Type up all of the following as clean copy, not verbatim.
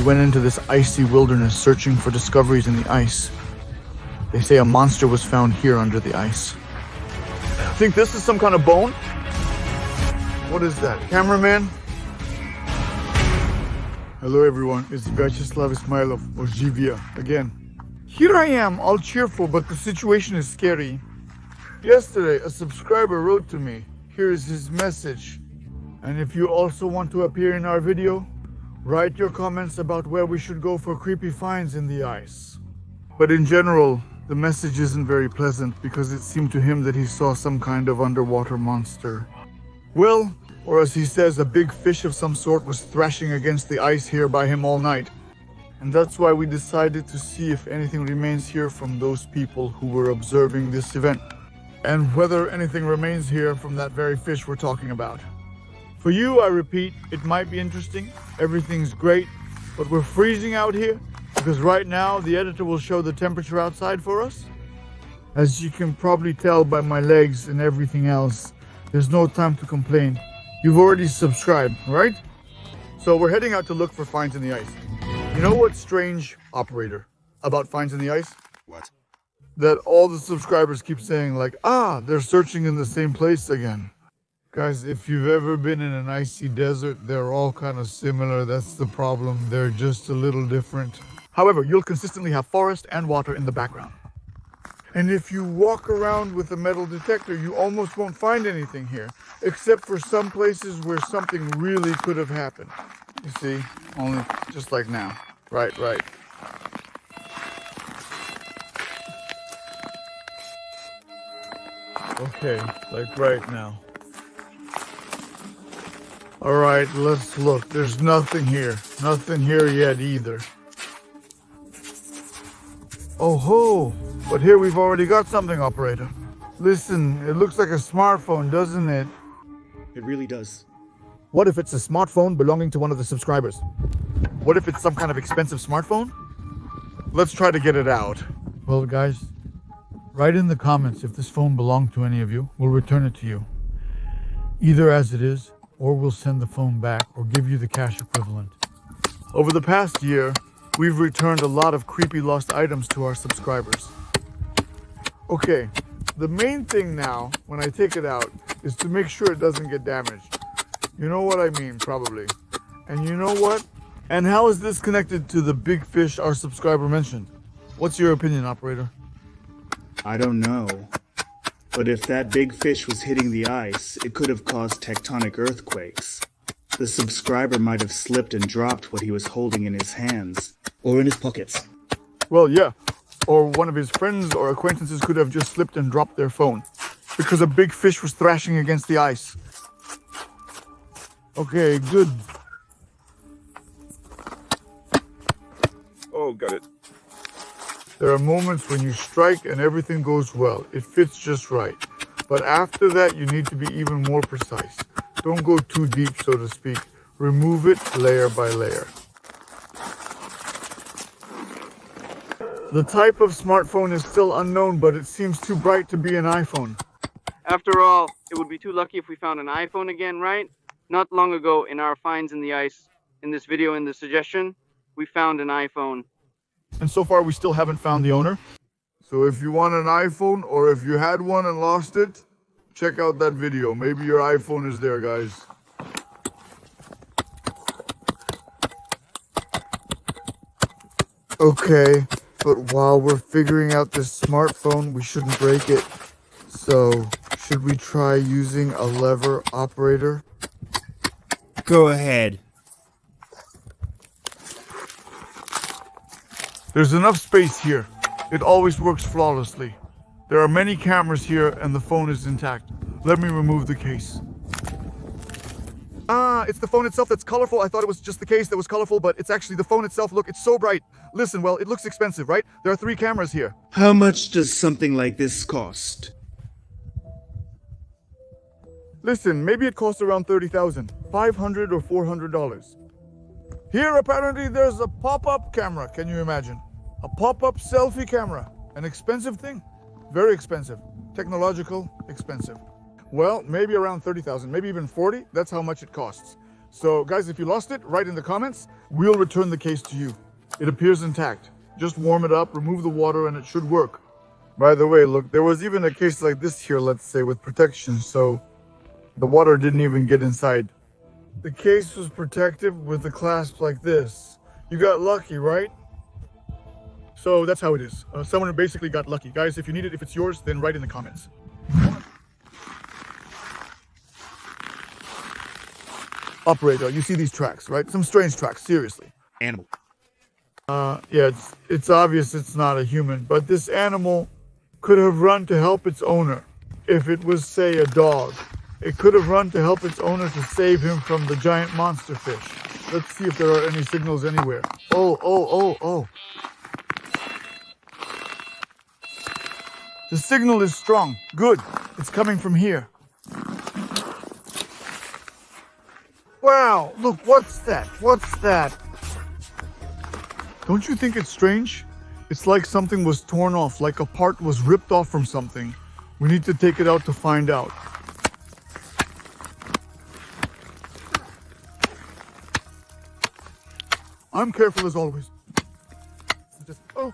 We went into this icy wilderness searching for discoveries in the ice. They say a monster was found here under the ice. Think this is some kind of bone? What is that? Cameraman? Hello everyone, it's Vyacheslav Ismailov or Zhivia again. Here I am, all cheerful, but the situation is scary. Yesterday, a subscriber wrote to me. Here is his message. And if you also want to appear in our video, write your comments about where we should go for creepy finds in the ice. But in general, the message isn't very pleasant because it seemed to him that he saw some kind of underwater monster. Well, or as he says, a big fish of some sort was thrashing against the ice here by him all night. And that's why we decided to see if anything remains here from those people who were observing this event. And whether anything remains here from that very fish we're talking about. For you, I repeat, it might be interesting. Everything's great, but we're freezing out here because right now the editor will show the temperature outside for us. As you can probably tell by my legs and everything else, there's no time to complain. You've already subscribed, right? So we're heading out to look for finds in the ice. You know what's strange, operator, about finds in the ice? What? That all the subscribers keep saying like, they're searching in the same place again. Guys, if you've ever been in an icy desert, they're all kind of similar. That's the problem. They're just a little different. However, you'll consistently have forest and water in the background. And if you walk around with a metal detector, you almost won't find anything here, except for some places where something really could have happened. You see, only just like now. Right. Okay, like right now. All right, let's look. There's nothing here. Nothing here yet either. Oh ho! But here we've already got something, operator. Listen, it looks like a smartphone, doesn't it? It really does. What if it's a smartphone belonging to one of the subscribers? What if it's some kind of expensive smartphone? Let's try to get it out. Well, guys, write in the comments if this phone belonged to any of you. We'll return it to you. Either as it is, or we'll send the phone back or give you the cash equivalent. Over the past year, we've returned a lot of creepy lost items to our subscribers. Okay, the main thing now, when I take it out, is to make sure it doesn't get damaged. You know what I mean, probably. And you know what? And how is this connected to the big fish our subscriber mentioned? What's your opinion, operator? I don't know. But if that big fish was hitting the ice, it could have caused tectonic earthquakes. The subscriber might have slipped and dropped what he was holding in his hands. Or in his pockets. Well, yeah. Or one of his friends or acquaintances could have just slipped and dropped their phone. Because a big fish was thrashing against the ice. Okay, good. Oh, got it. There are moments when you strike and everything goes well. It fits just right. But after that, you need to be even more precise. Don't go too deep, so to speak. Remove it layer by layer. The type of smartphone is still unknown, but it seems too bright to be an iPhone. After all, it would be too lucky if we found an iPhone again, right? Not long ago in our finds in the ice, in this video, in the suggestion, we found an iPhone. And so far we still haven't found the owner. So if you want an iPhone or if you had one and lost it, check out that video. Maybe your iPhone is there, guys. Okay, but while we're figuring out this smartphone, we shouldn't break it. So, should we try using a lever, operator? Go ahead. There's enough space here. It always works flawlessly. There are many cameras here and the phone is intact. Let me remove the case. It's the phone itself that's colorful. I thought it was just the case that was colorful, but it's actually the phone itself. Look, it's so bright. Listen, well, it looks expensive, right? There are 3 cameras here. How much does something like this cost? Listen, maybe it costs around $30,000, $500 or $400. Here, apparently, there's a pop-up camera. Can you imagine? A pop-up selfie camera. An expensive thing. Very expensive. Technological, expensive. Well, maybe around 30,000, maybe even 40. That's how much it costs. So guys, if you lost it, write in the comments. We'll return the case to you. It appears intact. Just warm it up, remove the water, and it should work. By the way, look, there was even a case like this here, let's say, with protection, so the water didn't even get inside. The case was protective with a clasp like this. You got lucky, right? So that's how it is. Someone basically got lucky. Guys, if you need it, if it's yours, then write in the comments. Operator, you see these tracks, right? Some strange tracks, seriously. Animal. Yeah, it's obvious it's not a human, but this animal could have run to help its owner. If it was, say, a dog, it could have run to help its owner to save him from the giant monster fish. Let's see if there are any signals anywhere. Oh. The signal is strong. Good. It's coming from here. Wow, look, what's that? What's that? Don't you think it's strange? It's like something was torn off, like a part was ripped off from something. We need to take it out to find out. I'm careful as always. Oh.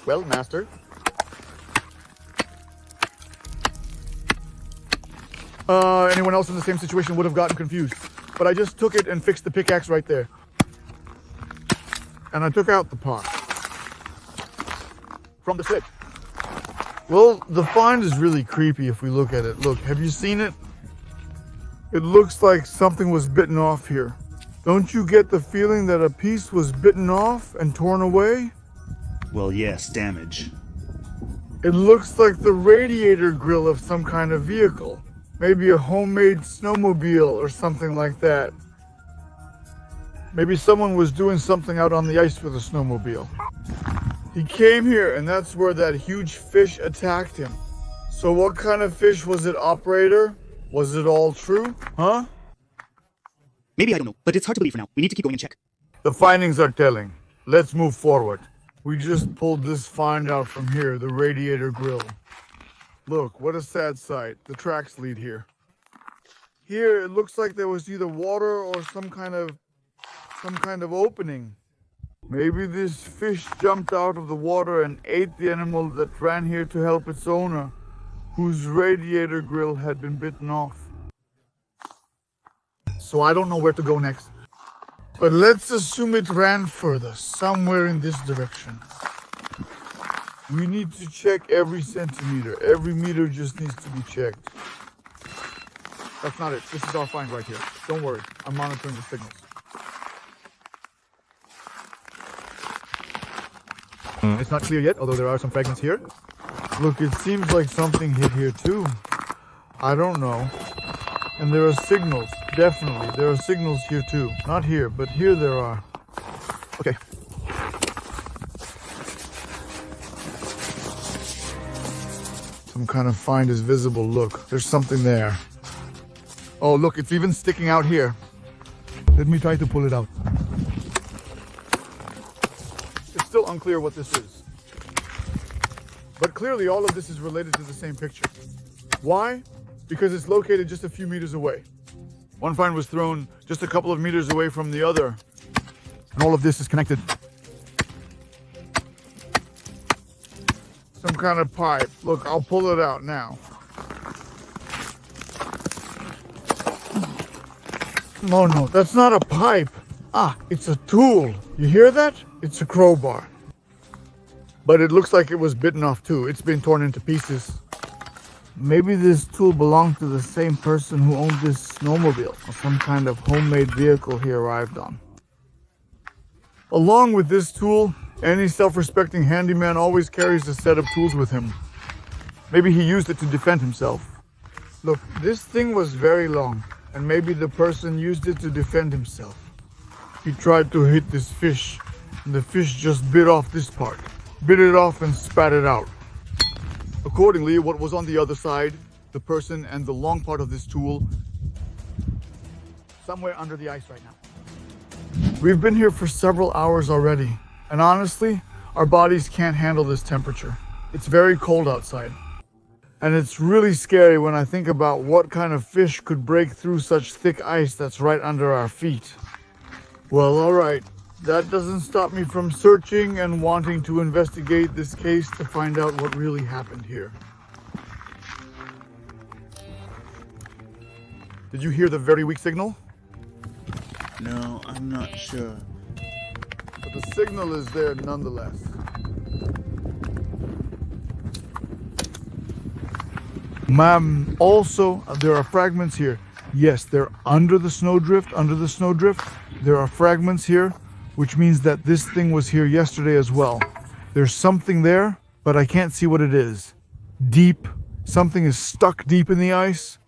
Well, master. Anyone else in the same situation would have gotten confused. But I just took it and fixed the pickaxe right there. And I took out the pot from the sledge. Well, the find is really creepy if we look at it. Look, have you seen it? It looks like something was bitten off here. Don't you get the feeling that a piece was bitten off and torn away? Well, yes, damage. It looks like the radiator grill of some kind of vehicle. Maybe a homemade snowmobile or something like that. Maybe someone was doing something out on the ice with a snowmobile. He came here and that's where that huge fish attacked him. So what kind of fish was it, operator? Was it all true? Huh? Maybe, I don't know, but it's hard to believe for now. We need to keep going and check. The findings are telling. Let's move forward. We just pulled this find out from here, the radiator grill. Look, what a sad sight. The tracks lead here. Here, it looks like there was either water or some kind of opening. Maybe this fish jumped out of the water and ate the animal that ran here to help its owner, whose radiator grill had been bitten off. So I don't know where to go next. But let's assume it ran further, somewhere in this direction. We need to check every centimeter. Every meter just needs to be checked. That's not it. This is our find right here. Don't worry. I'm monitoring the signals. It's not clear yet, although there are some fragments here. Look, it seems like something hit here too. I don't know. And there are signals. Definitely. There are signals here too. Not here, but here there are. Okay. Some kind of find is visible. Look, there's something there. Oh, look, it's even sticking out here. Let me try to pull it out. It's still unclear what this is. But clearly all of this is related to the same picture. Why? Because it's located just a few meters away. One find was thrown just a couple of meters away from the other. And all of this is connected. Some kind of pipe. Look, I'll pull it out now. No, that's not a pipe. Ah, it's a tool. You hear that? It's a crowbar. But it looks like it was bitten off too. It's been torn into pieces. Maybe this tool belonged to the same person who owned this snowmobile, or some kind of homemade vehicle he arrived on. Along with this tool, any self-respecting handyman always carries a set of tools with him. Maybe he used it to defend himself. Look, this thing was very long, and maybe the person used it to defend himself. He tried to hit this fish, and the fish just bit off this part. Bit it off and spat it out. Accordingly, what was on the other side, the person and the long part of this tool, somewhere under the ice right now. We've been here for several hours already, and honestly, our bodies can't handle this temperature. It's very cold outside. And it's really scary when I think about what kind of fish could break through such thick ice that's right under our feet. Well, alright. That doesn't stop me from searching and wanting to investigate this case to find out what really happened here. Did you hear the very weak signal? No, I'm not sure. But the signal is there nonetheless. Ma'am, also, there are fragments here. Yes, they're under the snowdrift, There are fragments here, which means that this thing was here yesterday as well. There's something there, but I can't see what it is. Deep. Something is stuck deep in the ice,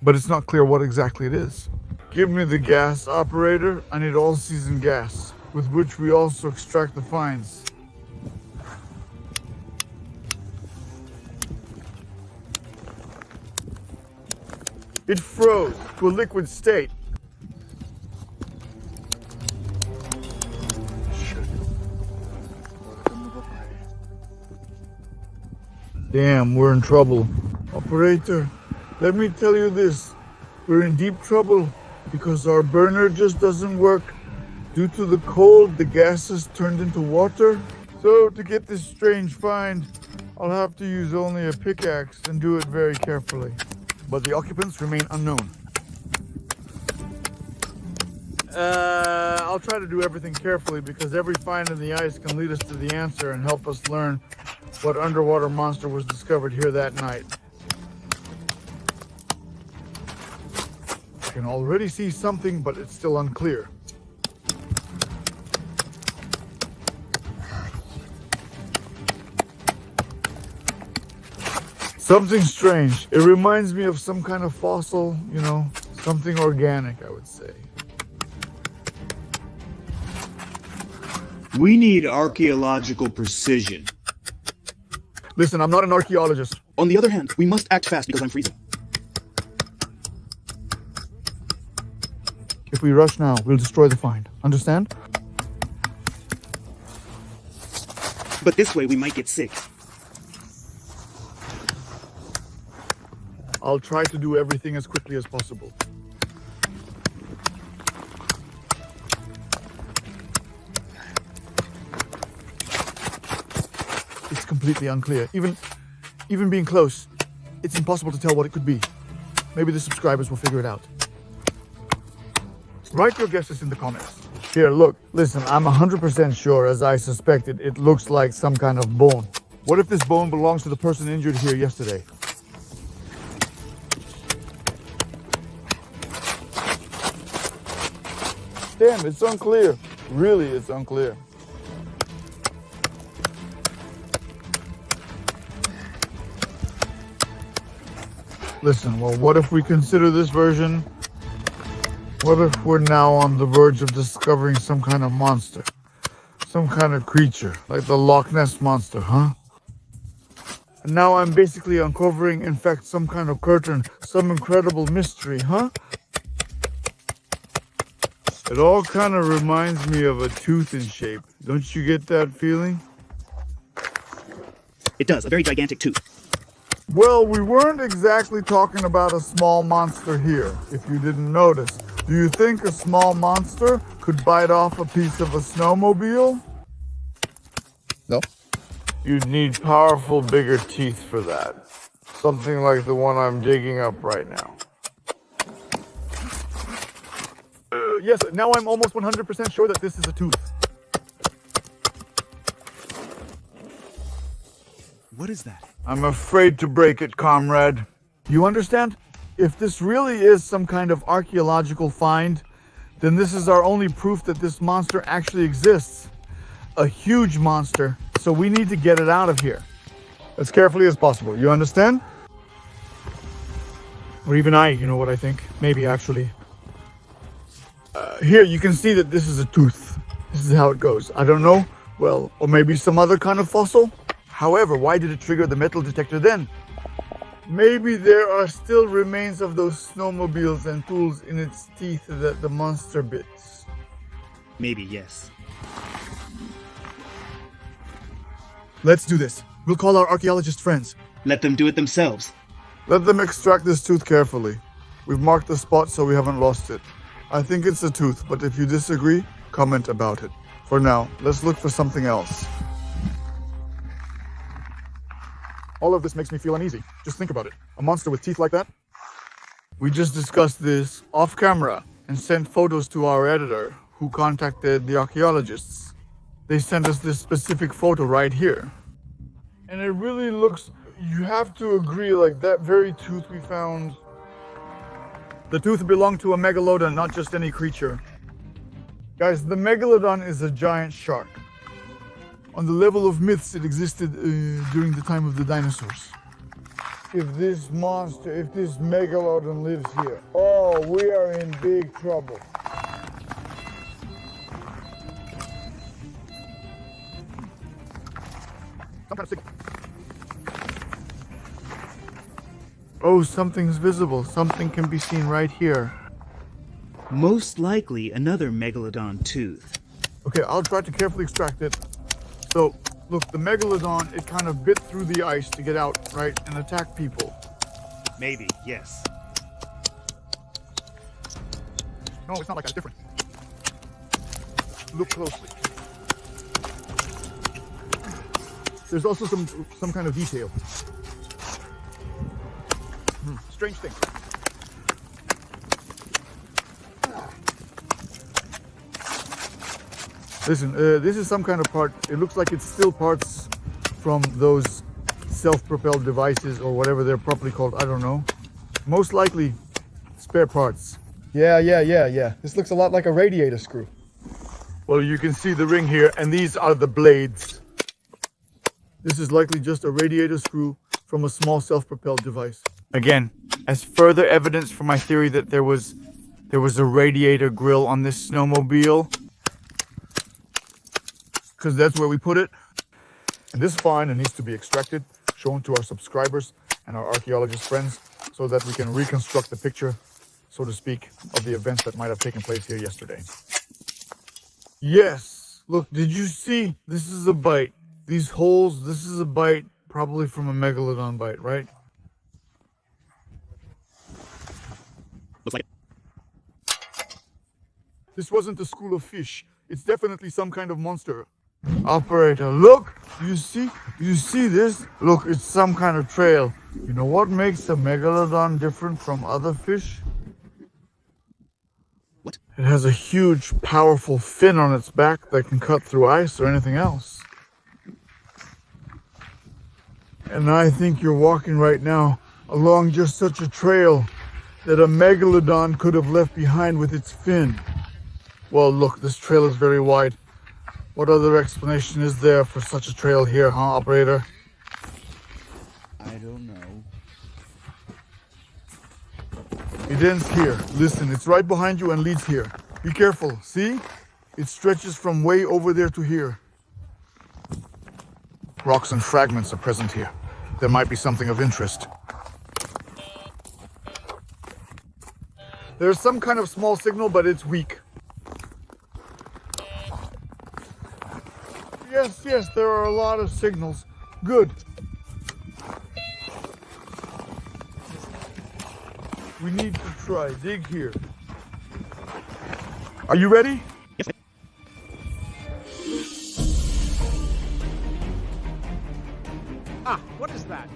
but it's not clear what exactly it is. Give me the gas, operator. I need all-season gas, with which we also extract the fines. It froze to a liquid state. Damn, we're in trouble. Operator, let me tell you this. We're in deep trouble because our burner just doesn't work. Due to the cold, the gases turned into water. So to get this strange find, I'll have to use only a pickaxe and do it very carefully. But the occupants remain unknown. I'll try to do everything carefully because every find in the ice can lead us to the answer and help us learn what underwater monster was discovered here that night. I can already see something, but it's still unclear. Something strange. It reminds me of some kind of fossil, you know, something organic, I would say. We need archaeological precision. Listen, I'm not an archaeologist. On the other hand, we must act fast because I'm freezing. If we rush now, we'll destroy the find. Understand? But this way we might get sick. I'll try to do everything as quickly as possible. It's completely unclear. Even being close, it's impossible to tell what it could be. Maybe the subscribers will figure it out. Write your guesses in the comments. Here, look, listen, I'm 100% sure, as I suspected, it looks like some kind of bone. What if this bone belongs to the person injured here yesterday? Damn, it's unclear. Really, it's unclear. Listen, well, what if we consider this version? What if we're now on the verge of discovering some kind of monster? Some kind of creature, like the Loch Ness monster, huh? And now I'm basically uncovering, in fact, some kind of curtain, some incredible mystery, huh? It all kind of reminds me of a tooth in shape. Don't you get that feeling? It does, a very gigantic tooth. Well, we weren't exactly talking about a small monster here, if you didn't notice. Do you think a small monster could bite off a piece of a snowmobile? No. You'd need powerful, bigger teeth for that. Something like the one I'm digging up right now. Yes, now I'm almost 100% sure that this is a tooth. What is that? I'm afraid to break it, comrade. You understand? If this really is some kind of archaeological find, then this is our only proof that this monster actually exists. A huge monster, so we need to get it out of here. As carefully as possible, you understand? Or even you know what I think? Maybe, actually. Here, you can see that this is a tooth. This is how it goes. I don't know. Well, or maybe some other kind of fossil? However, why did it trigger the metal detector then? Maybe there are still remains of those snowmobiles and tools in its teeth that the monster bits. Maybe, yes. Let's do this. We'll call our archaeologist friends. Let them do it themselves. Let them extract this tooth carefully. We've marked the spot so we haven't lost it. I think it's a tooth, but if you disagree, comment about it. For now, let's look for something else. All of this makes me feel uneasy. Just think about it. A monster with teeth like that? We just discussed this off camera and sent photos to our editor, who contacted the archaeologists. They sent us this specific photo right here. And it really looks, you have to agree, like that very tooth we found. The tooth belonged to a Megalodon, not just any creature. Guys, the Megalodon is a giant shark. On the level of myths, it existed during the time of the dinosaurs. If this Megalodon lives here, oh, we are in big trouble. Some kind of signal. Oh, something's visible. Something can be seen right here. Most likely another Megalodon tooth. Okay, I'll try to carefully extract it. So, look, the Megalodon, it kind of bit through the ice to get out, right, and attack people. Maybe, yes. No, it's not like that. It's different. Look closely. There's also some kind of detail. Strange thing. Listen, this is some kind of part. It looks like it's still parts from those self-propelled devices or whatever they're properly called. I don't know. Most likely spare parts. Yeah. This looks a lot like a radiator screw. Well, you can see the ring here, and these are the blades. This is likely just a radiator screw from a small self-propelled device. Again, as further evidence for my theory that there was a radiator grill on this snowmobile, because that's where we put it. And this find needs to be extracted, shown to our subscribers and our archaeologist friends, so that we can reconstruct the picture, so to speak, of the events that might have taken place here yesterday. Yes, look, did you see? This is a bite. These holes, this is a bite, probably from a Megalodon bite, right? Looks like it. This wasn't a school of fish. It's definitely some kind of monster. Operator, look! You see this? Look, it's some kind of trail. You know what makes a Megalodon different from other fish? What? It has a huge, powerful fin on its back that can cut through ice or anything else. And I think you're walking right now along just such a trail that a Megalodon could have left behind with its fin. Well, look, this trail is very wide. What other explanation is there for such a trail here, huh, operator? I don't know. It ends here. Listen, it's right behind you and leads here. Be careful, see? It stretches from way over there to here. Rocks and fragments are present here. There might be something of interest. There's some kind of small signal, but it's weak. Yes, there are a lot of signals. Good. We need to try. Dig here. Are you ready? Yes. What is that?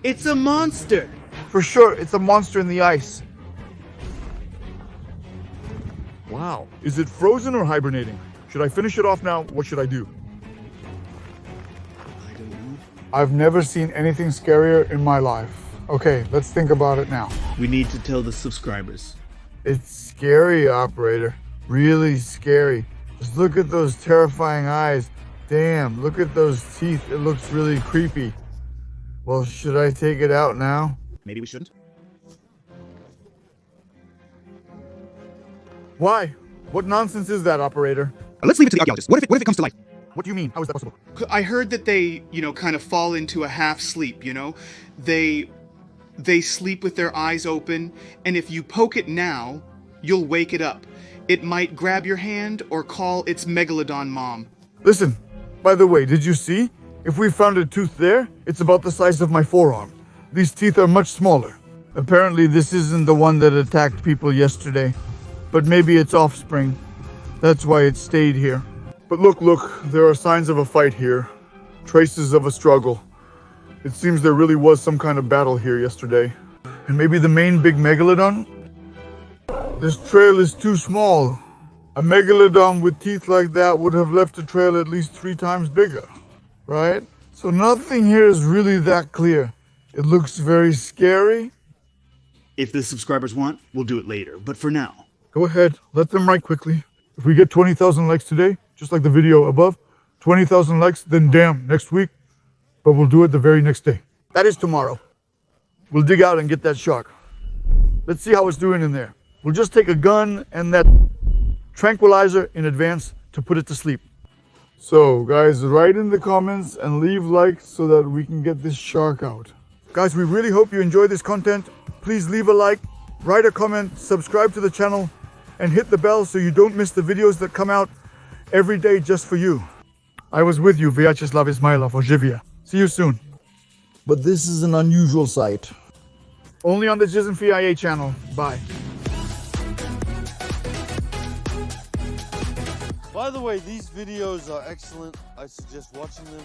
It's a monster! For sure, it's a monster in the ice. Wow. Is it frozen or hibernating? Should I finish it off now? What should I do? I don't know. I've never seen anything scarier in my life. Okay, let's think about it now. We need to tell the subscribers. It's scary, operator. Really scary. Just look at those terrifying eyes. Damn, look at those teeth. It looks really creepy. Well, should I take it out now? Maybe we shouldn't. Why? What nonsense is that, operator? Let's leave it to the archaeologists. What if it comes to life? What do you mean? How is that possible? I heard that they, kind of fall into a half sleep, They sleep with their eyes open, and if you poke it now, you'll wake it up. It might grab your hand or call its Megalodon mom. Listen, by the way, did you see? If we found a tooth there, it's about the size of my forearm. These teeth are much smaller. Apparently this isn't the one that attacked people yesterday, but maybe its offspring. That's why it stayed here. But look, there are signs of a fight here. Traces of a struggle. It seems there really was some kind of battle here yesterday. And maybe the main big Megalodon? This trail is too small. A Megalodon with teeth like that would have left a trail at least 3 times bigger, right? So nothing here is really that clear. It looks very scary. If the subscribers want, we'll do it later. But for now, Go ahead, let them write quickly. If we get 20,000 likes today, just like the video above, 20,000 likes, then damn, next week. But we'll do it the very next day. That is tomorrow. We'll dig out and get that shark. Let's see how it's doing in there. We'll just take a gun and that tranquilizer in advance to put it to sleep. So guys, write in the comments and leave likes so that we can get this shark out. Guys, we really hope you enjoy this content. Please leave a like, write a comment, subscribe to the channel, and hit the bell so you don't miss the videos that come out every day just for you. I was with you, Vyacheslav Ismailov, or Živia. See you soon. But this is an unusual sight. Only on the Jiz and FIA channel. Bye. By the way, these videos are excellent. I suggest watching them.